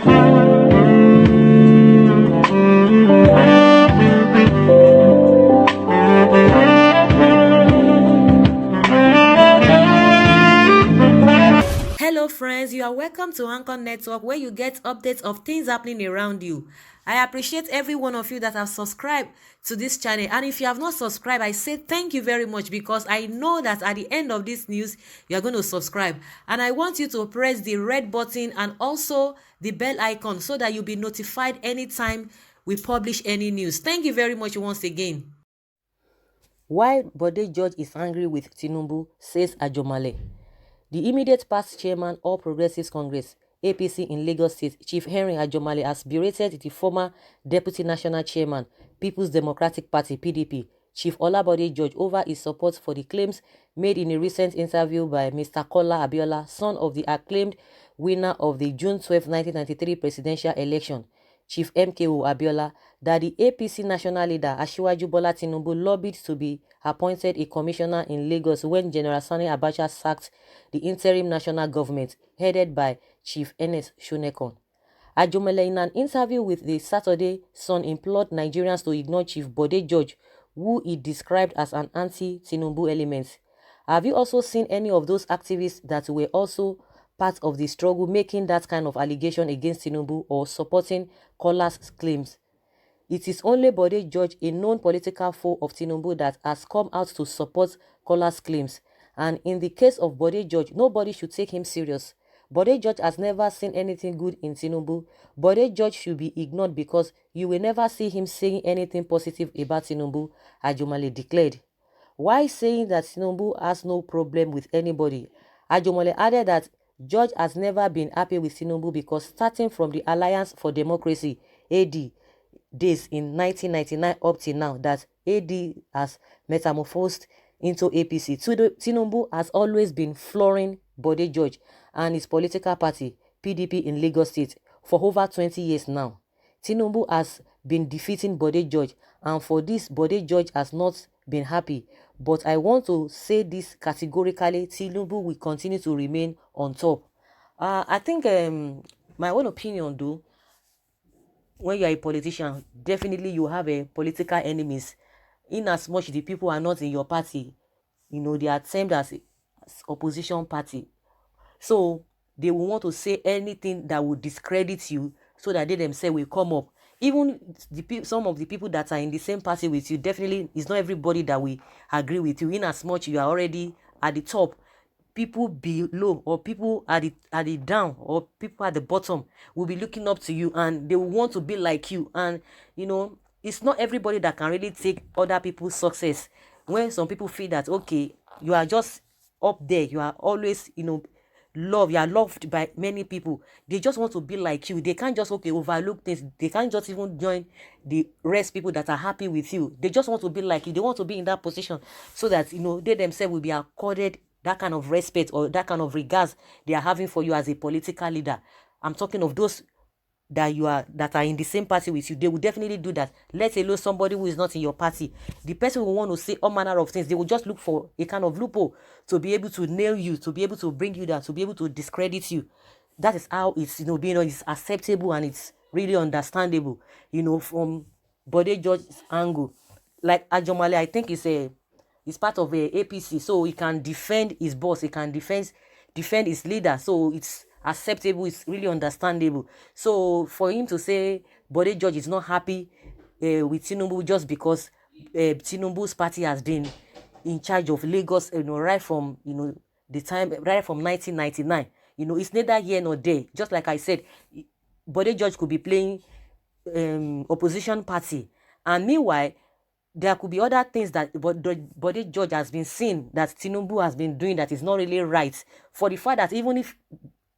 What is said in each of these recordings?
Hello, friends. You are welcome to Anchor Network, where you get updates of things happening around you. I appreciate every one of you that have subscribed to this channel. And if you have not subscribed, I say thank you very much, because I know that at the end of this news, you are going to subscribe. And I want you to press the red button and also the bell icon so that you'll be notified anytime we publish any news. Thank you very much once again. Why Bode George is angry with Tinubu, says Ajomale. The immediate past chairman, All Progressives Congress, APC in Lagos State, Chief Henry Ajomale, has berated the former Deputy National Chairman, People's Democratic Party, PDP, Chief Olabode George, over his support for the claims made in a recent interview by Mr. Kola Abiola, son of the acclaimed winner of the June 12, 1993 presidential election, Chief MKO Abiola, that the APC national leader Asiwaju Bola Tinubu lobbied to be appointed a commissioner in Lagos when General Sani Abacha sacked the interim national government headed by Chief Ernest Shonekon. Ajomele, in an interview with the Saturday Sun, implored Nigerians to ignore Chief Bode George, who he described as an anti-Tinubu element. Have you also seen any of those activists that were also part of the struggle making that kind of allegation against Tinubu or supporting Kola's claims? It is only Bode George, a known political foe of Tinubu, that has come out to support Kola's claims. And in the case of Bode George, nobody should take him serious. Bode George has never seen anything good in Tinubu. Bode George should be ignored because you will never see him saying anything positive about Tinubu, Ajomale declared. While saying that Tinubu has no problem with anybody, Ajomale added that George has never been happy with Tinubu because starting from the Alliance for Democracy, AD, days in 1999 up till now, that AD has metamorphosed into APC. Tinubu has always been flooring Bode George and his political party, PDP in Lagos State, for over 20 years now. Tinubu has been defeating Bode George, and for this, Bode George has not been happy. But I want to say this categorically: Tinubu will continue to remain on top. I think my own opinion, though, when you are a politician, definitely you have a political enemies. In as much the people are not in your party, they are termed as opposition party. So they will want to say anything that would discredit you so that they themselves will come up. Even some of the people that are in the same party with you, definitely it's not everybody that will agree with you. In as much you are already at the top, people below or people at the down or people at the bottom will be looking up to you, and they will want to be like you. And it's not everybody that can really take other people's success. When some people feel that, okay, you are just up there, you are always you are loved by many people, they just want to be like you. They can't just, okay, overlook things. They can't just even join the rest people that are happy with you. They just want to be like you. They want to be in that position so that they themselves will be accorded that kind of respect or that kind of regards they are having for you as a political leader. I'm talking of those that are in the same party with you. They will definitely do that. Let alone somebody who is not in your party. The person will want to say all manner of things. They will just look for a kind of loophole to be able to nail you, to be able to bring you down, to be able to discredit you. That is how it's being it's acceptable, and it's really understandable, from Bode George's angle. Like Ajomale, I think is part of a APC, so he can defend his boss, he can defend his leader, so it's acceptable, it's really understandable. So for him to say Bode George is not happy with Tinubu just because Tinubu's party has been in charge of Lagos, right from the time, right from 1999, it's neither here nor there. Just like I said, Bode George could be playing opposition party, and meanwhile there could be other things that Bode George has been seeing that Tinubu has been doing that is not really right. For the fact that even if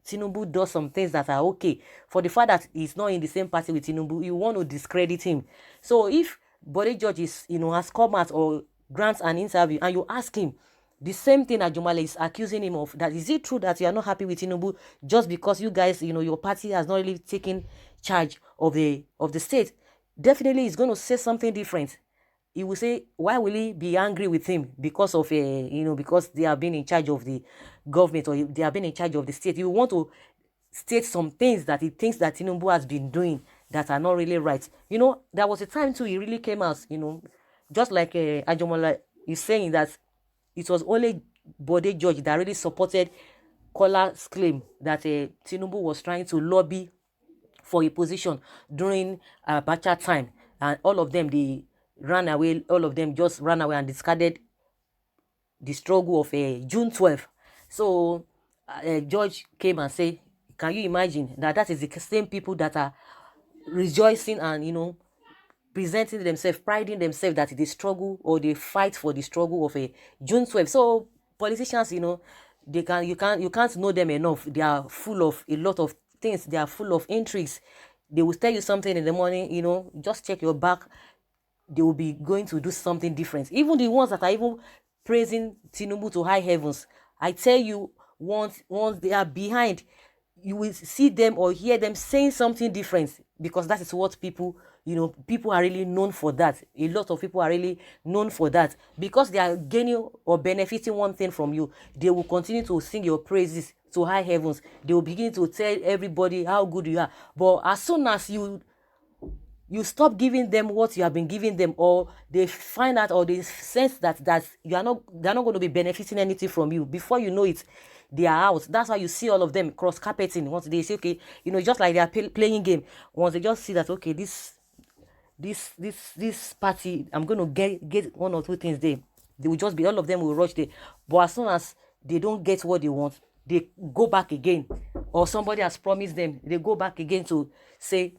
Tinubu does some things that are okay, for the fact that he's not in the same party with Tinubu, you want to discredit him. So if Bode George has come out or grants an interview and you ask him the same thing that Jumale is accusing him of, that is it true that you are not happy with Tinubu just because you guys, your party has not really taken charge of the state, definitely he's going to say something different. He will say, why will he be angry with him because of because they have been in charge of the government or they have been in charge of the state? You want to state some things that he thinks that Tinubu has been doing that are not really right. You know, there was a time too he really came out, you know, just like Ajomola is saying that it was only Bode George that really supported Kola's claim that Tinubu was trying to lobby for a position during Abacha time, and all of them they ran away. All of them just ran away and discarded the struggle of June 12th. So George came and said, "Can you imagine that that is the same people that are rejoicing and presenting themselves, priding themselves that they struggle or they fight for the struggle of a June 12th." So politicians, you can't know them enough. They are full of a lot of things. They are full of intrigues. They will tell you something in the morning, just check your back. They will be going to do something different. Even the ones that are even praising Tinubu to high heavens, I tell you, once they are behind, you will see them or hear them saying something different, because that is what people are really known for. That a lot of people are really known for that, because they are gaining or benefiting one thing from you. They will continue to sing your praises to high heavens. They will begin to tell everybody how good you are. But as soon as you stop giving them what you have been giving them, or they find out or they sense that they're not going to be benefiting anything from you, before you know it, they are out. That's why you see all of them cross carpeting. Once they say, okay, just like they are playing game, once they just see that, okay, this party, I'm going to get one or two things there, they will just be, all of them will rush there. But as soon as they don't get what they want, they go back again, or somebody has promised them, they go back again to say,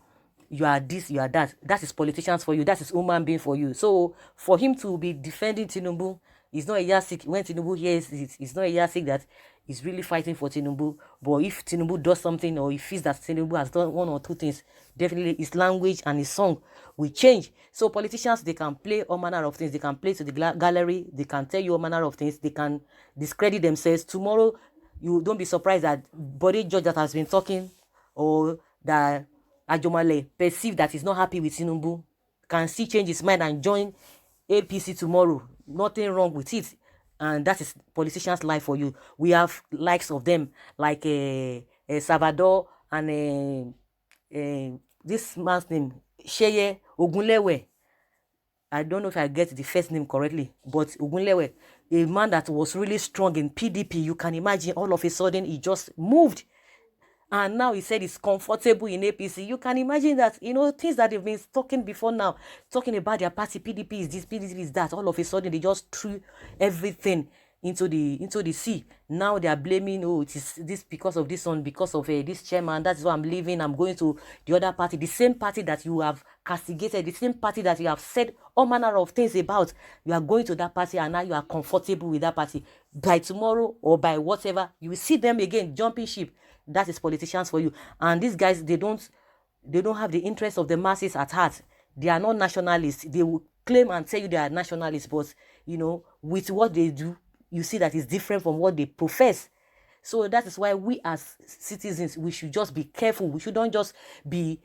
you are this, you are that. That is politicians for you. That is human being for you. So for him to be defending Tinubu, it's not a yasik. When Tinubu hears it, it's not a yasik that is really fighting for Tinubu. But if Tinubu does something, or he feels that Tinubu has done one or two things, definitely his language and his song will change. So politicians, they can play all manner of things. They can play to the gallery. They can tell you all manner of things. They can discredit themselves. Tomorrow, you don't be surprised that Bode George that has been talking, or that Ajomale perceive that he's not happy with Tinubu, can still change his mind and join APC tomorrow. Nothing wrong with it. And that is politicians' life for you. We have likes of them, like Salvador and this man's name, Sheye Ogunlewe. I don't know if I get the first name correctly, but Ogunlewe, a man that was really strong in PDP. You can imagine, all of a sudden he just moved, and now he said he's comfortable in APC. You can imagine that, things that they've been talking before now, talking about their party, PDP is this, PDP is that. All of a sudden, they just threw everything into the sea. Now they are blaming, oh, it is this because of this one, because of this chairman. That's why I'm leaving. I'm going to the other party, the same party that you have castigated, the same party that you have said all manner of things about. You are going to that party, and now you are comfortable with that party. By tomorrow or by whatever, you will see them again jumping ship. That is politicians for you. And these guys, they don't have the interest of the masses at heart. They are not nationalists. They will claim and tell you they are nationalists, but with what they do, you see that it's different from what they profess. So that is why we as citizens, we should just be careful. We shouldn't just be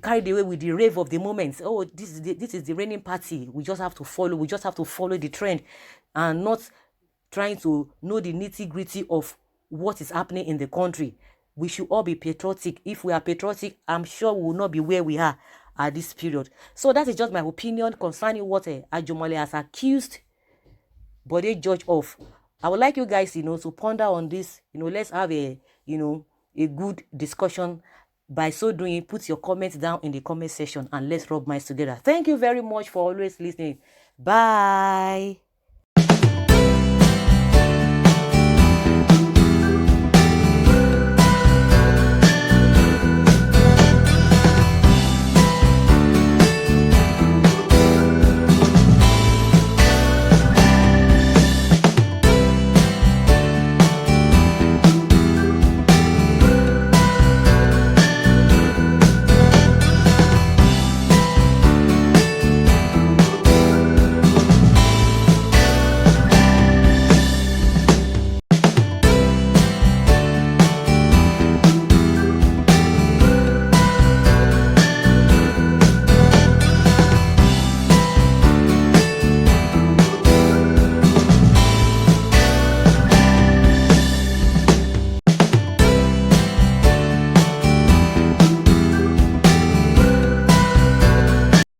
carried away with the rave of the moment. Oh, this is the reigning party. We just have to follow. We just have to follow the trend, and not trying to know the nitty-gritty of what is happening in the country. We should all be patriotic. If we are patriotic, I'm sure we will not be where we are at this period. So that is just my opinion concerning what Ajomale has accused Bode George of. I would like you guys, to ponder on this. Let's have a good discussion. By so doing, put your comments down in the comment section, and let's rub minds together. Thank you very much for always listening. Bye.